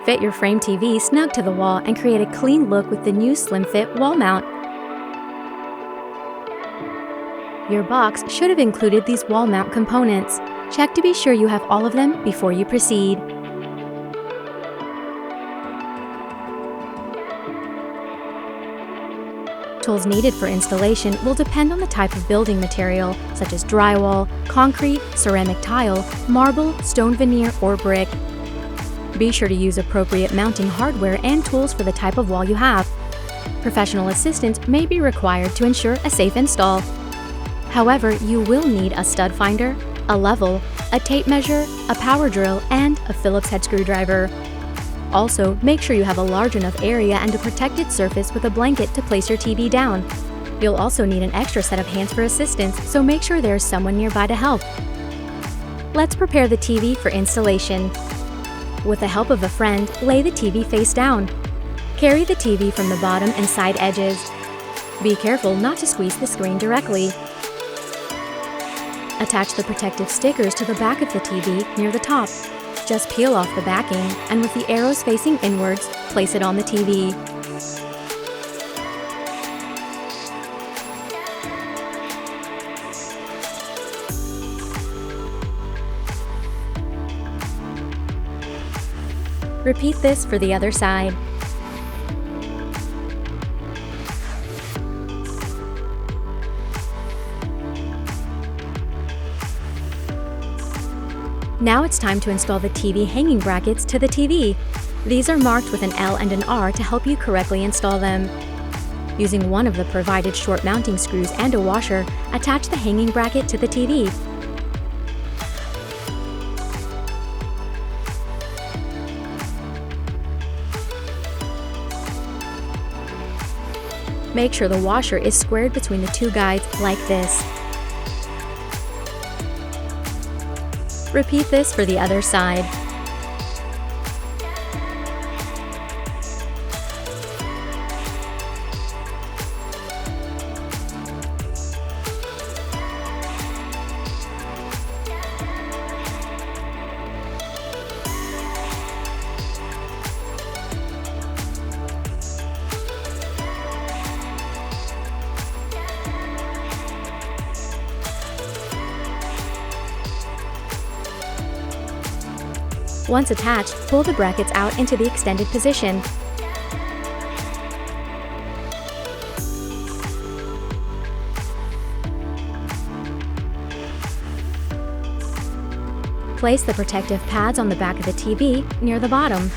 fit your frame TV snug to the wall and create a clean look with the new Slim Fit wall mount. Your box should have included these wall mount components. Check to be sure you have all of them before you proceed. Tools needed for installation will depend on the type of building material, such as drywall, concrete, ceramic tile, marble, stone veneer, or brick. Be sure to use appropriate mounting hardware and tools for the type of wall you have. Professional assistance may be required to ensure a safe install. However, you will need a stud finder, a level, a tape measure, a power drill, and a Phillips head screwdriver. Also, make sure you have a large enough area and a protected surface with a blanket to place your TV down. You'll also need an extra set of hands for assistance, so make sure there is someone nearby to help. Let's prepare the TV for installation. With the help of a friend, lay the TV face down. Carry the TV from the bottom and side edges. Be careful not to squeeze the screen directly. Attach the protective stickers to the back of the TV near the top. Just peel off the backing, and with the arrows facing inwards, place it on the TV. Repeat this for the other side. Now it's time to install the TV hanging brackets to the TV. These are marked with an L and an R to help you correctly install them. Using one of the provided short mounting screws and a washer, attach the hanging bracket to the TV. Make sure the washer is squared between the two guides like this. Repeat this for the other side. Once attached, pull the brackets out into the extended position. Place the protective pads on the back of the TV near the bottom.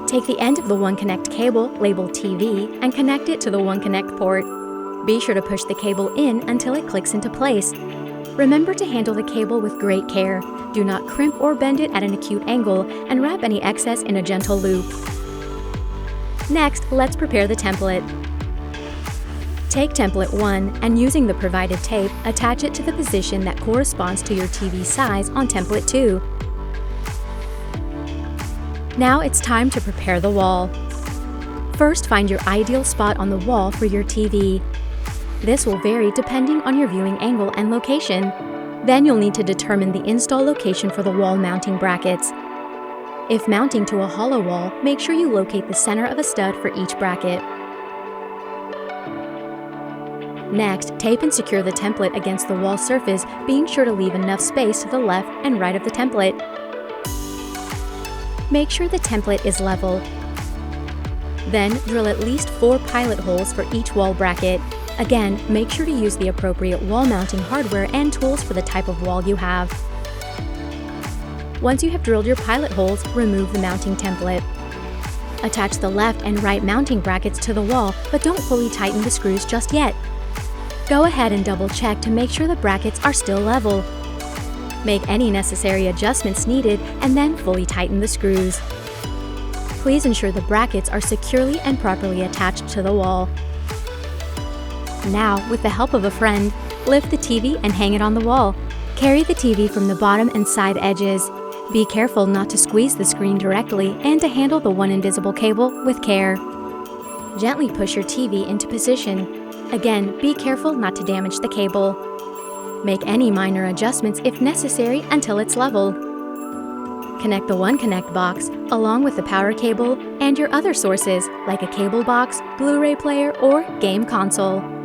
Take the end of the OneConnect cable, labeled TV, and connect it to the OneConnect port. Be sure to push the cable in until it clicks into place. Remember to handle the cable with great care. Do not crimp or bend it at an acute angle, and wrap any excess in a gentle loop. Next, let's prepare the template. Take template 1 and, using the provided tape, attach it to the position that corresponds to your TV size on template 2. Now it's time to prepare the wall. First, find your ideal spot on the wall for your TV. This will vary depending on your viewing angle and location. Then you'll need to determine the install location for the wall mounting brackets. If mounting to a hollow wall, make sure you locate the center of a stud for each bracket. Next, tape and secure the template against the wall surface, being sure to leave enough space to the left and right of the template. Make sure the template is level. Then, drill at least 4 pilot holes for each wall bracket. Again, make sure to use the appropriate wall mounting hardware and tools for the type of wall you have. Once you have drilled your pilot holes, remove the mounting template. Attach the left and right mounting brackets to the wall, but don't fully tighten the screws just yet. Go ahead and double check to make sure the brackets are still level. Make any necessary adjustments needed and then fully tighten the screws. Please ensure the brackets are securely and properly attached to the wall. Now, with the help of a friend, lift the TV and hang it on the wall. Carry the TV from the bottom and side edges. Be careful not to squeeze the screen directly and to handle the one invisible cable with care. Gently push your TV into position. Again, be careful not to damage the cable. Make any minor adjustments if necessary until it's level. Connect the OneConnect box along with the power cable and your other sources like a cable box, Blu-ray player, or game console.